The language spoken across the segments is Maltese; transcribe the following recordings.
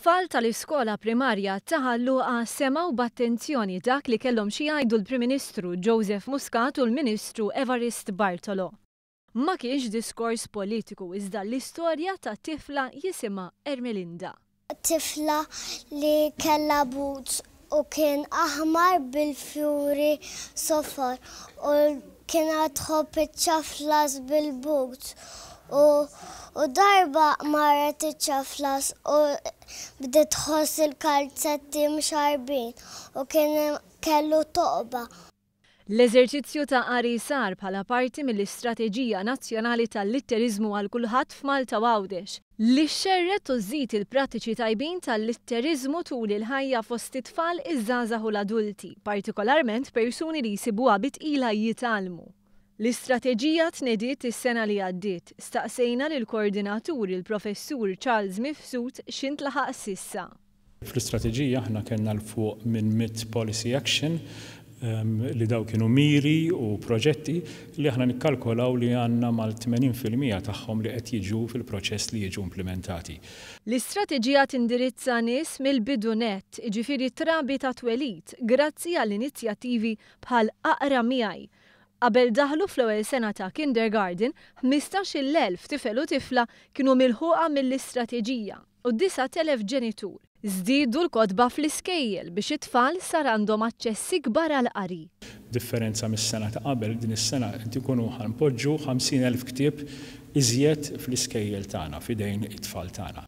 It-tfal tal-iskola primarja ta' Ħalluqa semaw b'attenzjoni dak li kellhom xi jgħidu l-Prim Ministru Joseph Muscat u l-Ministru Evarist Bartolo. Ma kienx diskors politiku iżda l-istorja ta' tifla jisimha Ermelinda. Tifla li kellha boots u kien aħmar bil-fjuri sofar u kienet tħobb iċ-ċaflas bil-boots. U darba marret iċ-ċaflas u bdiet tħoss il-kalzetti mxarbin u kien kellu toqba. L-eżerċizzju ta' qari sar bħala parti mill-Istrateġija Nazzjonali tal-Litterizmu għal kulħadd f'Malta u Għawdex li xxerret u żżid il-prattiċi tajbin tal-litterizmu tul il-ħajja fost it-tfal iż-żgħażagħ u l-adulti, partikolarment persuni li jsibuha bitqila jitalmu. L-istrateġija tnediet is-sena li għaddiet, staqsejna lill-koordinaturi l-professur Charles Mifsud x'intlaħaq s'issa. Fl-istrateġija aħna kellna l-fuq minn 100 policy action li daw kienu miri u proġetti li aħna nikkalkolaw li għandna mal-80% tagħhom li qed jiġu fil-proċess li jiġu implementati. L-istrateġija tindirizza nies mill-bidu nett, jiġifieri trabi ta' twelid, grazzi għall-inizjattivi bħal Aqra Miegħi. Qabel daħlu fl-ewwel sena ta' kindergarten, 15,000 tifel u tifla kienu milħuqa mill-istrateġija u 9,000 ġenitur. Żdiedu l-kotba fl-iskejjel biex it-tfal sar għandhom aċċess ikbar għal qari. Differenza mis-sena ta' qabel din is-sena qed ikunu ħanpoġġu 50,000 ktieb iżjed fl-iskejjel tagħna f'idejn it-tfal tagħna.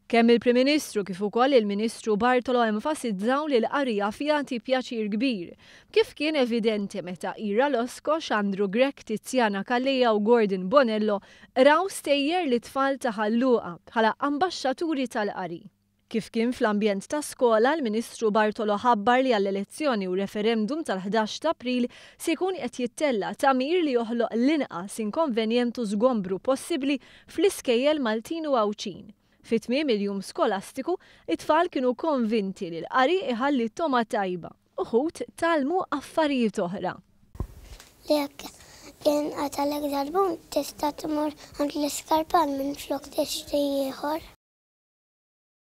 Kemm il-Prim Ministru kif ukoll il-Ministru Bartolo enfasizzaw li l-qarija fjagħti pjaċir kbir, kif kien evidenti meta Ira Loskox, Andrew Grech, Tiziana Kalleja u Gordon Bonello raw stejjer li tfal ta' Ħalluqa bħala ambaxxaturi tal-qari. Kif kien fl-ambjent ta' skola, l-Ministru Bartolo ħabbar li għall-elezzjoni u referendum tal-11 ta' April se jkun qed jittella tagħmir li joħloq l-inqas inkonvenjent u żgombru possibbli fl-iskejjel Maltin u Għawċin. Fit-tmiem il-jum skolastiku, it-tfal kienu konvinti li l-qari iħalli toma tajba, uħud talmu affarijiet oħra. Jekk kien għatalek darbun tista' tmur għand l-iskarpan minn flok tixtri ieħor.